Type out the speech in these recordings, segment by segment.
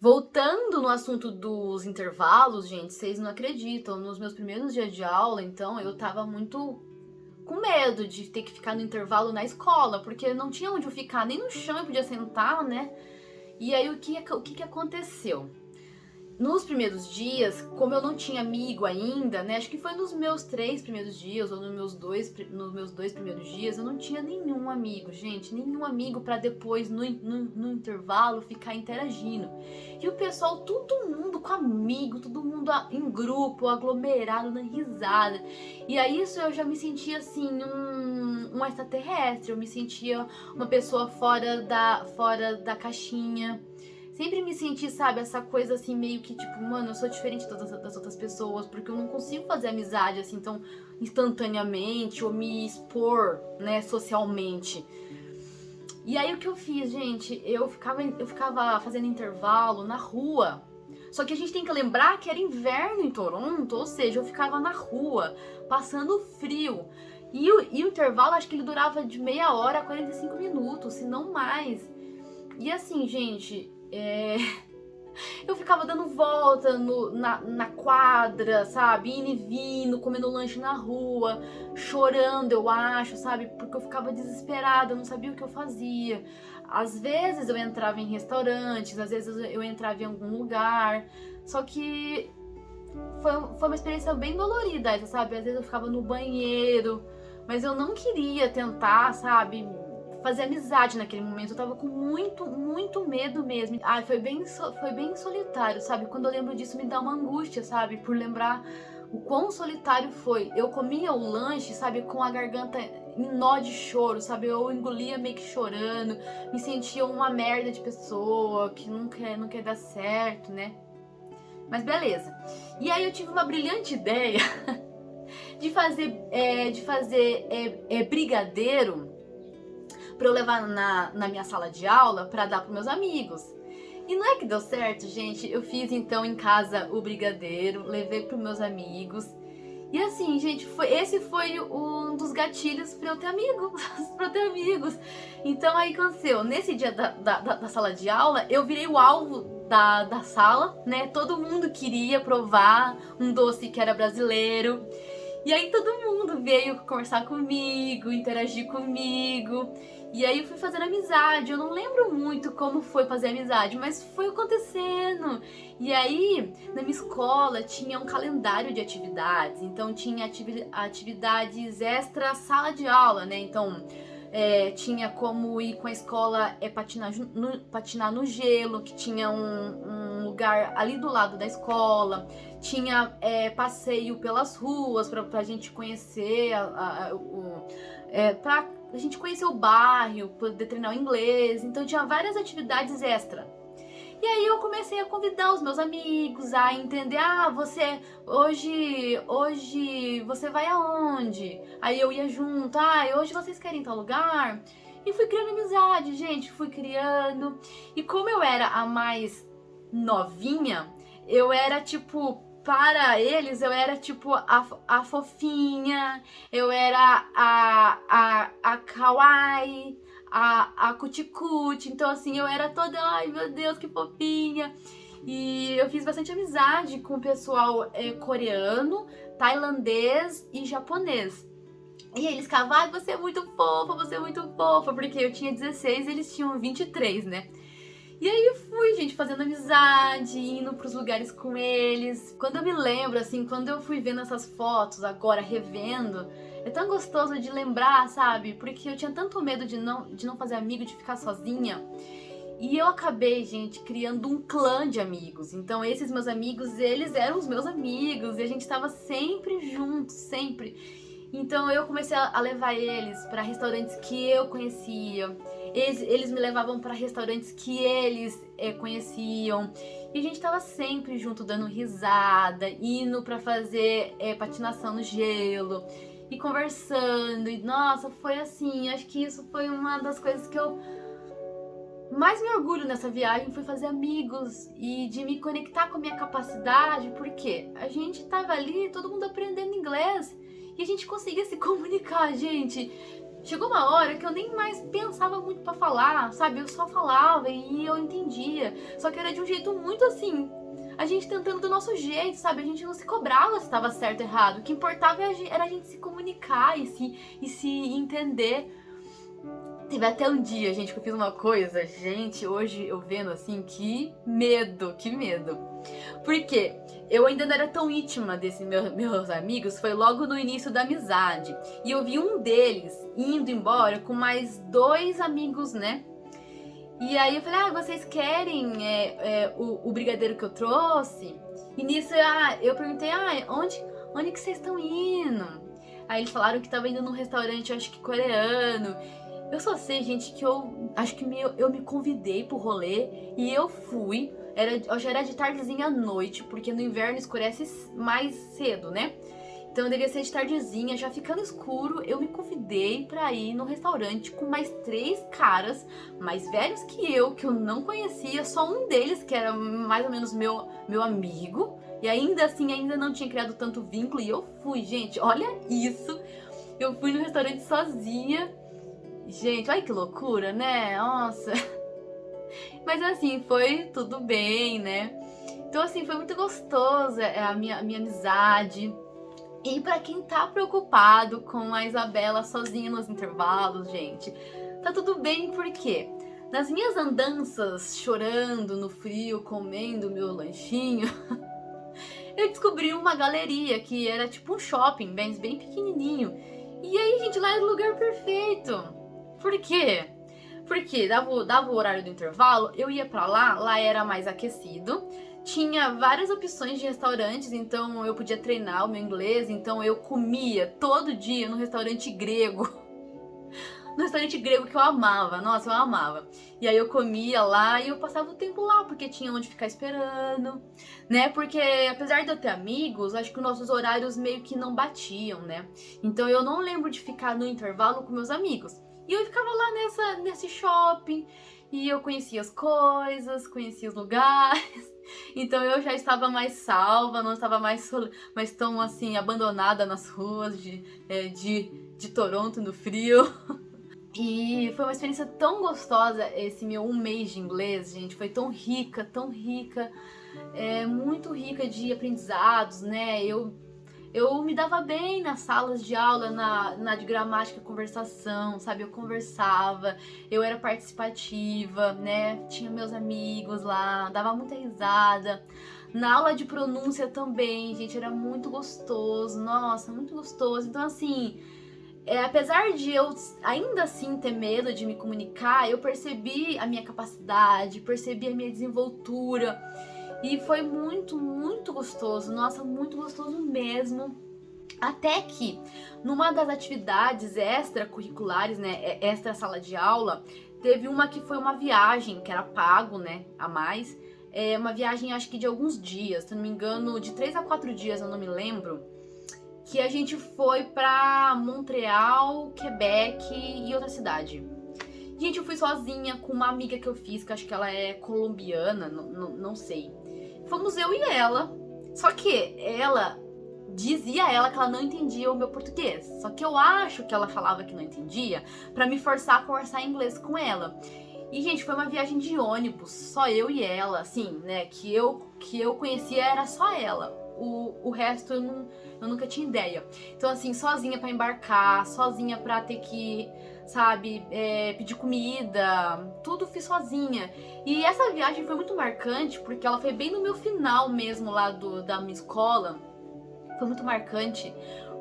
Voltando no assunto dos intervalos, gente, vocês não acreditam. Nos meus primeiros dias de aula, então, eu tava muito com medo de ter que ficar no intervalo na escola, porque não tinha onde eu ficar, nem no chão eu podia sentar, né? E aí o que aconteceu? Nos primeiros dias, como eu não tinha amigo ainda, né? Acho que foi nos meus 3 primeiros dias ou nos meus dois primeiros dias, eu não tinha nenhum amigo, gente, nenhum amigo para depois no intervalo ficar interagindo. E o pessoal, todo mundo com amigo, todo mundo em grupo, aglomerado, na risada. E aí isso eu já me sentia assim um extraterrestre, eu me sentia uma pessoa fora da caixinha. Sempre me senti, sabe, essa coisa assim, meio que tipo, mano, eu sou diferente das outras pessoas, porque eu não consigo fazer amizade assim tão instantaneamente ou me expor, né, socialmente. E aí o que eu fiz, gente? Eu ficava fazendo intervalo na rua. Só que a gente tem que lembrar que era inverno em Toronto, ou seja, eu ficava na rua, passando frio. E o intervalo, acho que ele durava de meia hora a 45 minutos, se não mais. E assim, gente, eu ficava dando volta na quadra, sabe? Indo e vindo, comendo lanche na rua, chorando, eu acho, sabe? Porque eu ficava desesperada, eu não sabia o que eu fazia. Às vezes eu entrava em restaurantes, às vezes eu entrava em algum lugar, só que foi uma experiência bem dolorida essa, sabe? Às vezes eu ficava no banheiro, mas eu não queria tentar, sabe? Fazer amizade naquele momento. Eu tava com muito, muito medo mesmo. Ai, foi bem solitário, sabe? Quando eu lembro disso me dá uma angústia, sabe? Por lembrar o quão solitário foi. Eu comia o lanche, sabe? Com a garganta em nó de choro, sabe? Eu engolia meio que chorando. Me sentia uma merda de pessoa que não quer dar certo, né? Mas beleza. E aí eu tive uma brilhante ideia de fazer brigadeiro para eu levar na minha sala de aula para dar para meus amigos. E não é que deu certo, gente. Eu fiz então em casa o brigadeiro, levei para meus amigos. E assim, gente, esse foi um dos gatilhos para eu ter amigos, para eu ter amigos. Então aí aconteceu, nesse dia da sala de aula, eu virei o alvo da sala, né? Todo mundo queria provar um doce que era brasileiro. E aí todo mundo veio conversar comigo, interagir comigo. E aí eu fui fazendo amizade. Eu não lembro muito como foi fazer amizade, mas foi acontecendo. E aí, na minha escola, tinha um calendário de atividades. Então tinha atividades extra sala de aula, né? Então tinha como ir com a escola patinar no gelo, que tinha um lugar ali do lado da escola. Tinha passeio pelas ruas pra gente conhecer pra gente conhecer o bairro, poder treinar o inglês. Então tinha várias atividades extra. E aí eu comecei a convidar os meus amigos a entender, você hoje você vai aonde? Aí eu ia junto, hoje vocês querem ir em tal lugar? E fui criando amizade, gente, fui criando. E como eu era a mais novinha, eu era tipo, para eles, eu era tipo a fofinha, eu era a kawaii, a cuticute. Então, assim, eu era toda, ai meu Deus, que fofinha. E eu fiz bastante amizade com o pessoal coreano, tailandês e japonês. E eles ficavam, você é muito fofa, porque eu tinha 16 e eles tinham 23, né? E aí eu fui, gente, fazendo amizade, indo pros lugares com eles. Quando eu me lembro, assim, quando eu fui vendo essas fotos agora, revendo, é tão gostoso de lembrar, sabe? Porque eu tinha tanto medo de não fazer amigo, de ficar sozinha. E eu acabei, gente, criando um clã de amigos. Então esses meus amigos, eles eram os meus amigos. E a gente tava sempre junto, sempre. Então eu comecei a levar eles para restaurantes que eu conhecia. Eles me levavam para restaurantes que eles conheciam. E a gente tava sempre junto, dando risada, indo para fazer patinação no gelo e conversando. E nossa, foi assim. Acho que isso foi uma das coisas que eu mais me orgulho nessa viagem, foi fazer amigos e de me conectar com a minha capacidade, porque a gente tava ali, todo mundo aprendendo inglês, e a gente conseguia se comunicar, gente. chegou uma hora que eu nem mais pensava muito pra falar, sabe? Eu só falava e eu entendia. Só que era de um jeito muito assim, a gente tentando do nosso jeito, sabe? A gente não se cobrava se estava certo ou errado. O que importava era a gente se comunicar e se entender. Teve até um dia, gente, que eu fiz uma coisa, gente, hoje eu vendo assim, que medo, que medo. Por quê? Eu ainda não era tão íntima desses meus amigos, foi logo no início da amizade. E eu vi um deles indo embora com mais 2 amigos, né? E aí eu falei, vocês querem o brigadeiro que eu trouxe? E nisso eu perguntei, onde que vocês estão indo? Aí eles falaram que tava indo num restaurante, acho que coreano. Eu só sei, gente, que eu acho que eu me convidei pro rolê e eu fui. Já era de tardezinha à noite, porque no inverno escurece mais cedo, né? Então devia ser de tardezinha, já ficando escuro, eu me convidei pra ir no restaurante com mais 3 caras mais velhos que eu não conhecia, só um deles que era mais ou menos meu amigo, e ainda assim ainda não tinha criado tanto vínculo, e eu fui, gente, olha isso, eu fui no restaurante sozinha, gente, olha que loucura, né, nossa, mas assim, foi tudo bem, né, então assim, foi muito gostoso a minha amizade. E pra quem tá preocupado com a Isabela sozinha nos intervalos, gente, tá tudo bem porque nas minhas andanças, chorando no frio, comendo meu lanchinho, eu descobri uma galeria que era tipo um shopping, bem pequenininho. E aí, gente, lá era o lugar perfeito. Por quê? Porque dava o horário do intervalo, eu ia pra lá era mais aquecido. Tinha várias opções de restaurantes, então eu podia treinar o meu inglês, então eu comia todo dia no restaurante grego. No restaurante grego que eu amava, nossa, eu amava. E aí eu comia lá e eu passava o tempo lá, porque tinha onde ficar esperando, né? Porque apesar de eu ter amigos, acho que os nossos horários meio que não batiam, né? Então eu não lembro de ficar no intervalo com meus amigos. E eu ficava lá nesse shopping, e eu conhecia as coisas, conhecia os lugares. Então eu já estava mais salva, não estava mais tão assim, abandonada nas ruas de Toronto no frio. E foi uma experiência tão gostosa esse meu 1 mês de inglês, gente. Foi tão rica, muito rica de aprendizados, né? Eu me dava bem nas salas de aula, na de gramática e conversação, sabe? Eu conversava, eu era participativa, né? Tinha meus amigos lá, dava muita risada. Na aula de pronúncia também, gente, era muito gostoso, nossa, muito gostoso. Então, assim, apesar de eu ainda assim ter medo de me comunicar, eu percebi a minha capacidade, percebi a minha desenvoltura. E foi muito gostoso, nossa, muito gostoso mesmo. Até que, numa das atividades extracurriculares, né, extra sala de aula, teve uma que foi uma viagem, que era pago, né, a mais. Uma viagem, acho que de alguns dias, se não me engano, de 3 a 4 dias, eu não me lembro. Que a gente foi pra Montreal, Quebec e outra cidade. Gente, eu fui sozinha com uma amiga que eu fiz, que acho que ela é colombiana, não sei. Fomos eu e ela. Só que dizia ela que ela não entendia o meu português. Só que eu acho que ela falava que não entendia pra me forçar a conversar em inglês com ela. E, gente, foi uma viagem de ônibus, só eu e ela, assim, né? Que eu conhecia era só ela. O resto eu nunca tinha ideia. Então, assim, sozinha pra embarcar, sozinha pra ter que, sabe, pedir comida, tudo fiz sozinha. E essa viagem foi muito marcante, porque ela foi bem no meu final mesmo lá da minha escola. Foi muito marcante,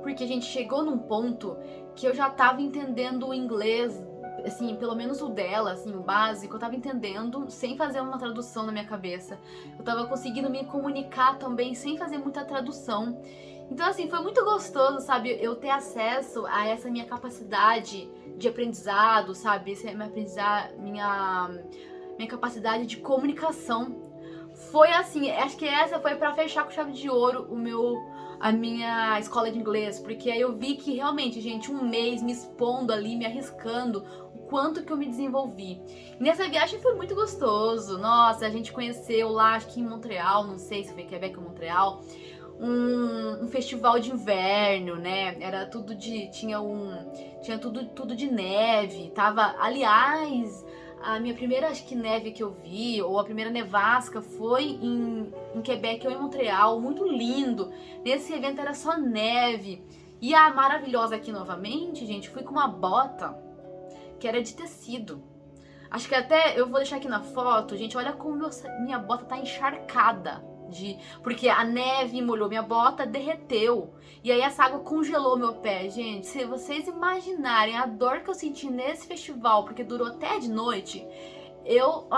porque a gente chegou num ponto que eu já tava entendendo o inglês, assim, pelo menos o dela, assim, o básico, eu tava entendendo sem fazer uma tradução na minha cabeça. Eu tava conseguindo me comunicar também sem fazer muita tradução. Então, assim, foi muito gostoso, sabe, eu ter acesso a essa minha capacidade de aprendizado, sabe, minha capacidade de comunicação. Foi assim, acho que essa foi pra fechar com chave de ouro a minha escola de inglês, porque aí eu vi que realmente, gente, 1 mês me expondo ali, me arriscando, o quanto que eu me desenvolvi. E nessa viagem foi muito gostoso, nossa, a gente conheceu lá, acho que em Montreal, não sei se foi Quebec ou Montreal, um festival de inverno, né? Era tudo tinha tudo de neve. Aliás, a minha primeira, acho que neve que eu vi, ou a primeira nevasca, foi em Quebec ou em Montreal, muito lindo. Nesse evento era só neve. E a maravilhosa aqui novamente, gente, fui com uma bota que era de tecido. Acho que até eu vou deixar aqui na foto, gente, olha como minha bota tá encharcada. Porque a neve molhou minha bota, derreteu. E aí essa água congelou meu pé. Gente, se vocês imaginarem a dor que eu senti nesse festival, porque durou até de noite, eu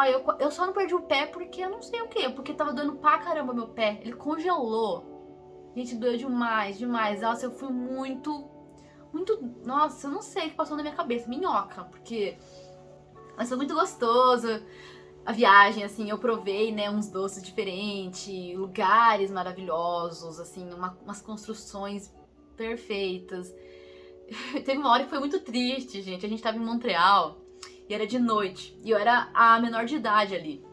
só não perdi o pé porque eu não sei o que, porque tava doendo pra caramba meu pé. Ele congelou. Gente, doeu demais, demais. Nossa, eu fui muito. Nossa, eu não sei o que passou na minha cabeça. Minhoca, porque. Mas foi muito gostoso. A viagem, assim, eu provei, né, uns doces diferentes, lugares maravilhosos, assim, umas construções perfeitas. Teve uma hora que foi muito triste, gente. A gente tava em Montreal e era de noite. E eu era a menor de idade ali.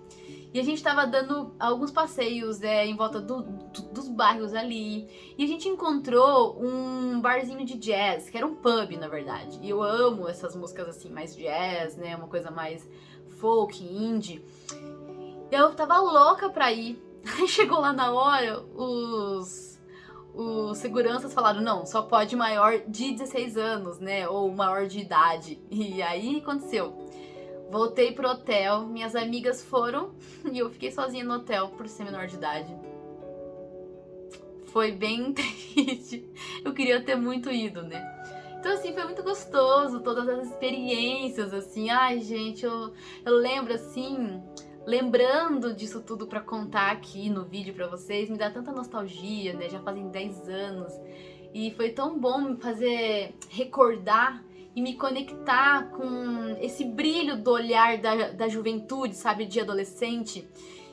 E a gente tava dando alguns passeios em volta dos bairros ali. E a gente encontrou um barzinho de jazz, que era um pub, na verdade. E eu amo essas músicas assim, mais jazz, né? Uma coisa mais folk, indie. E eu tava louca pra ir. Aí chegou lá na hora, os seguranças falaram, não, só pode maior de 16 anos, né? Ou maior de idade. E aí aconteceu. Voltei pro hotel, minhas amigas foram e eu fiquei sozinha no hotel por ser menor de idade. Foi bem triste. Eu queria ter muito ido, né? Então, assim, foi muito gostoso, todas as experiências, assim. Ai, gente, eu lembro, assim, lembrando disso tudo pra contar aqui no vídeo pra vocês, me dá tanta nostalgia, né? Já fazem 10 anos. E foi tão bom me fazer recordar e me conectar com esse brilho do olhar da juventude, sabe? De adolescente.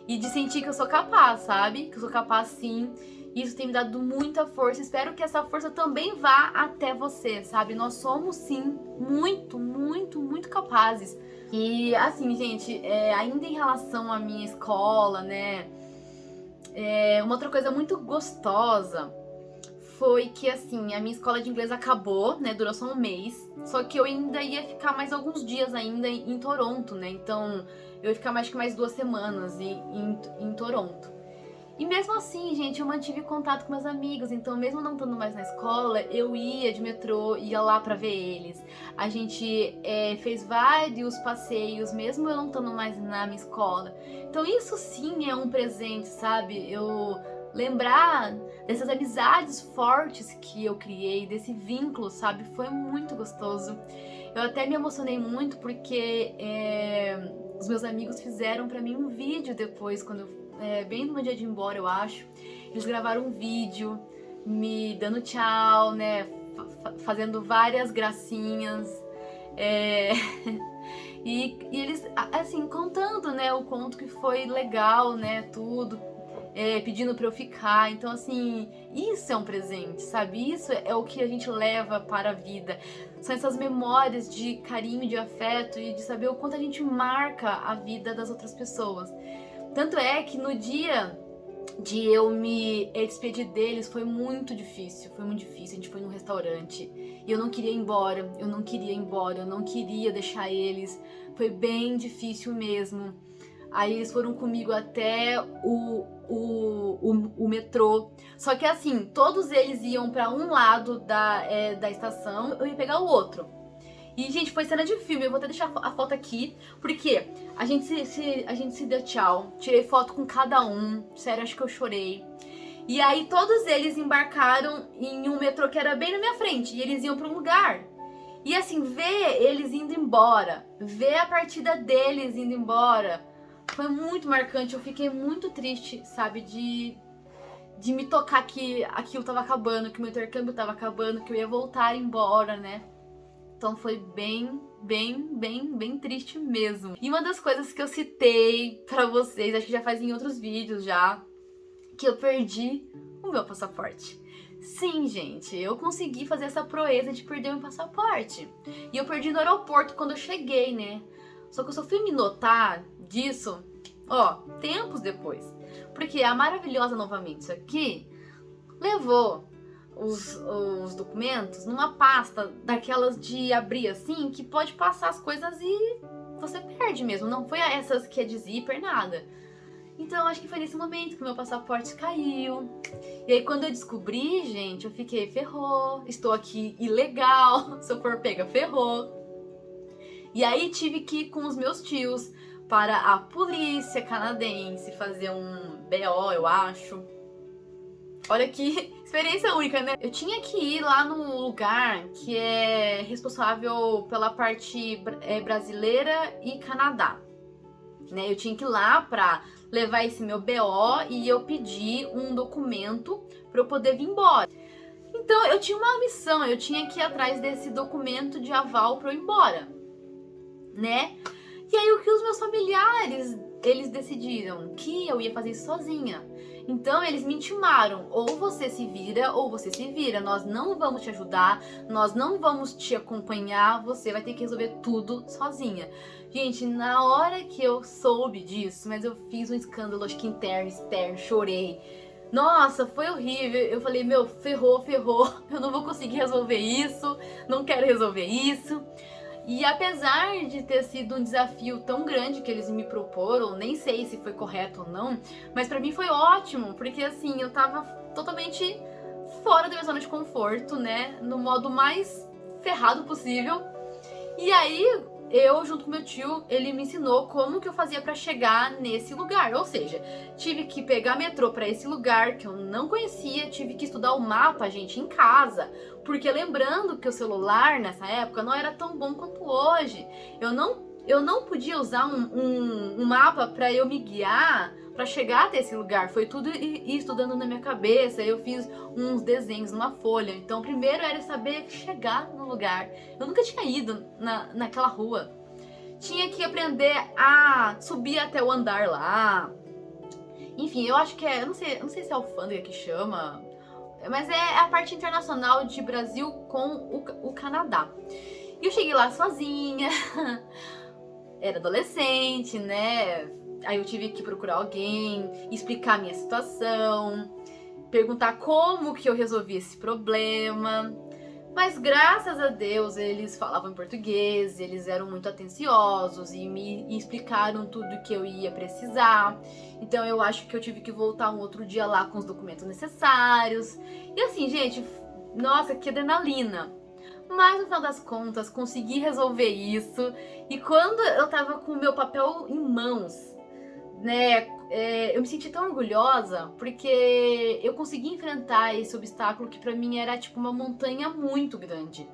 E de sentir que eu sou capaz, sabe? Que eu sou capaz, sim. Isso tem me dado muita força. Espero que essa força também vá até você, sabe? Nós somos, sim, muito, muito, muito capazes. E, assim, gente, ainda em relação à minha escola, né? Uma outra coisa muito gostosa foi que, assim, a minha escola de inglês acabou, né? Durou só um mês. Só que eu ainda ia ficar mais alguns dias ainda em Toronto, né? Então, eu ia ficar mais que mais 2 semanas em Toronto. E mesmo assim, gente, eu mantive contato com meus amigos. Então, mesmo não estando mais na escola, eu ia de metrô, ia lá pra ver eles. A gente fez vários passeios, mesmo eu não estando mais na minha escola. Então, isso sim é um presente, sabe? Eu lembrar dessas amizades fortes que eu criei, desse vínculo, sabe? Foi muito gostoso. Eu até me emocionei muito porque os meus amigos fizeram pra mim um vídeo depois, bem no meu dia de ir embora, eu acho. Eles gravaram um vídeo me dando tchau, né? Fazendo várias gracinhas. E eles, assim, contando, né? O quanto que foi legal, né? Tudo. Pedindo pra eu ficar. Então, assim, isso é um presente, sabe? Isso é o que a gente leva para a vida. São essas memórias de carinho, de afeto e de saber o quanto a gente marca a vida das outras pessoas. Tanto é que no dia de eu me despedir deles foi muito difícil. Foi muito difícil. A gente foi num restaurante e eu não queria ir embora. Eu não queria deixar eles. Foi bem difícil mesmo. Aí eles foram comigo até o metrô. Só que assim, todos eles iam pra um lado da estação, eu ia pegar o outro. E, gente, foi cena de filme. Eu vou até deixar a foto aqui, porque a gente se deu tchau. Tirei foto com cada um. Sério, acho que eu chorei. E aí todos eles embarcaram em um metrô que era bem na minha frente. E eles iam pra um lugar. E assim, ver eles indo embora, ver a partida deles indo embora, foi muito marcante. Eu fiquei muito triste, sabe, de me tocar que aquilo tava acabando, que o meu intercâmbio tava acabando, que eu ia voltar embora, né? Então foi bem triste mesmo. E uma das coisas que eu citei pra vocês, acho que já faz em outros vídeos já, que eu perdi o meu passaporte. Sim, gente, eu consegui fazer essa proeza de perder o meu passaporte. E eu perdi no aeroporto quando eu cheguei, né? Só que eu só fui me notar disso, tempos depois. Porque a maravilhosa novamente aqui, levou os documentos numa pasta daquelas de abrir assim, que pode passar as coisas e você perde mesmo. Não foi essas que é de zíper, nada. Então acho que foi nesse momento que meu passaporte caiu. E aí quando eu descobri, gente, eu fiquei, ferrou, estou aqui ilegal, se eu for pega, ferrou. E aí tive que ir com os meus tios para a polícia canadense fazer um BO, eu acho. Olha que experiência única, né? Eu tinha que ir lá no lugar que é responsável pela parte brasileira e Canadá, né? Eu tinha que ir lá pra levar esse meu BO e eu pedi um documento pra eu poder vir embora. Então eu tinha uma missão, eu tinha que ir atrás desse documento de aval pra eu ir embora, né? E aí o que os meus familiares, eles decidiram que eu ia fazer isso sozinha. Então eles me intimaram, ou você se vira, ou você se vira. Nós não vamos te ajudar, nós não vamos te acompanhar, você vai ter que resolver tudo sozinha. Gente, na hora que eu soube disso, mas eu fiz um escândalo, acho que interno, externo, chorei. Nossa, foi horrível. Eu falei, meu, ferrou, eu não vou conseguir resolver isso, não quero resolver isso. E apesar de ter sido um desafio tão grande que eles me proporam, nem sei se foi correto ou não, mas pra mim foi ótimo, porque assim, eu tava totalmente fora da minha zona de conforto, né, no modo mais ferrado possível. E aí, eu, junto com meu tio, ele me ensinou como que eu fazia pra chegar nesse lugar. Ou seja, tive que pegar metrô pra esse lugar que eu não conhecia, tive que estudar o mapa, gente, em casa. Porque lembrando que o celular, nessa época, não era tão bom quanto hoje. Eu não podia usar um mapa pra eu me guiar, pra chegar até esse lugar. Foi tudo ir estudando na minha cabeça. Eu fiz uns desenhos numa folha. Então, primeiro era saber chegar no lugar. Eu nunca tinha ido naquela rua. Tinha que aprender a subir até o andar lá. Enfim, eu acho que eu não sei se é alfândega que chama, mas é a parte internacional de Brasil com o Canadá. E eu cheguei lá sozinha, era adolescente, né? Aí eu tive que procurar alguém, explicar a minha situação, perguntar como que eu resolvi esse problema. Mas graças a Deus eles falavam em português, eles eram muito atenciosos e me explicaram tudo que eu ia precisar. Então eu acho que eu tive que voltar um outro dia lá com os documentos necessários. E assim, gente, nossa, que adrenalina. Mas no final das contas, consegui resolver isso. E quando eu tava com o meu papel em mãos, né, eu me senti tão orgulhosa porque eu consegui enfrentar esse obstáculo que pra mim era tipo uma montanha muito grande.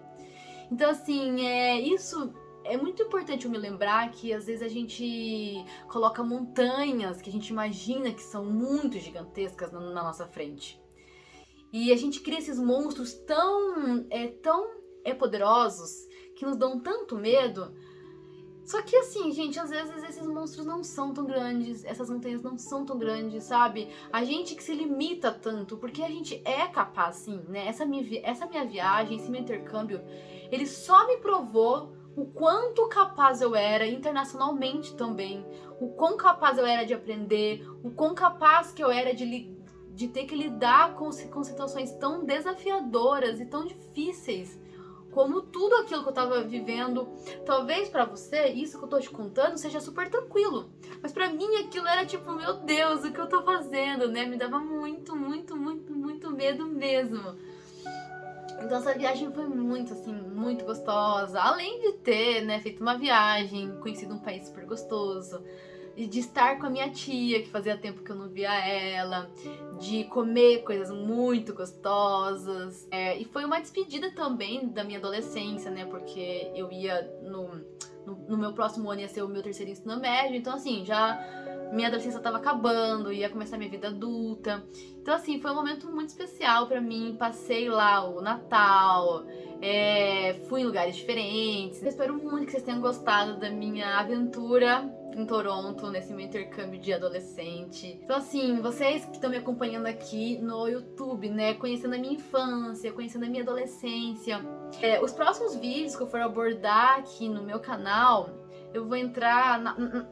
Então assim, isso é muito importante eu me lembrar que às vezes a gente coloca montanhas que a gente imagina que são muito gigantescas na nossa frente. E a gente cria esses monstros tão poderosos que nos dão tanto medo. Só que assim, gente, às vezes esses monstros não são tão grandes, essas montanhas não são tão grandes, sabe? A gente que se limita tanto, porque a gente é capaz, sim, né? Essa minha viagem, esse meu intercâmbio, ele só me provou o quanto capaz eu era internacionalmente também, o quão capaz eu era de aprender, o quão capaz que eu era de ter que lidar com situações tão desafiadoras e tão difíceis, como tudo aquilo que eu tava vivendo. Talvez pra você, isso que eu tô te contando seja super tranquilo, mas pra mim aquilo era tipo, meu Deus, o que eu tô fazendo, né? Me dava muito, muito, muito, muito medo mesmo. Então essa viagem foi muito, assim, muito gostosa. Além de ter, né, feito uma viagem, conhecido um país super gostoso, e de estar com a minha tia, que fazia tempo que eu não via ela, de comer coisas muito gostosas. E foi uma despedida também da minha adolescência, né? Porque eu ia no meu próximo ano ia ser o meu terceiro ensino médio, então assim, já minha adolescência tava acabando, ia começar minha vida adulta. Então assim, foi um momento muito especial pra mim. Passei lá o Natal, fui em lugares diferentes. Eu espero muito que vocês tenham gostado da minha aventura em Toronto, nesse meu intercâmbio de adolescente. Então assim, vocês que estão me acompanhando aqui no YouTube, né, conhecendo a minha infância, conhecendo a minha adolescência, os próximos vídeos que eu for abordar aqui no meu canal, eu vou entrar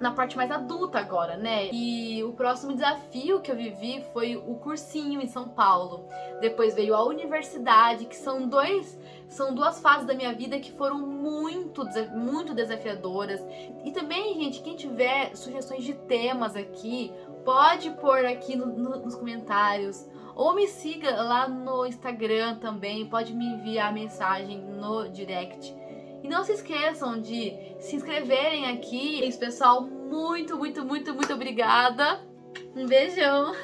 na parte mais adulta agora, né? E o próximo desafio que eu vivi foi o cursinho em São Paulo. Depois veio a universidade, que são duas fases da minha vida que foram muito desafiadoras. E também, gente, quem tiver sugestões de temas aqui, pode pôr aqui nos comentários. Ou me siga lá no Instagram também, pode me enviar mensagem no direct. E não se esqueçam de se inscreverem aqui. É isso, pessoal. Muito obrigada. Um beijão.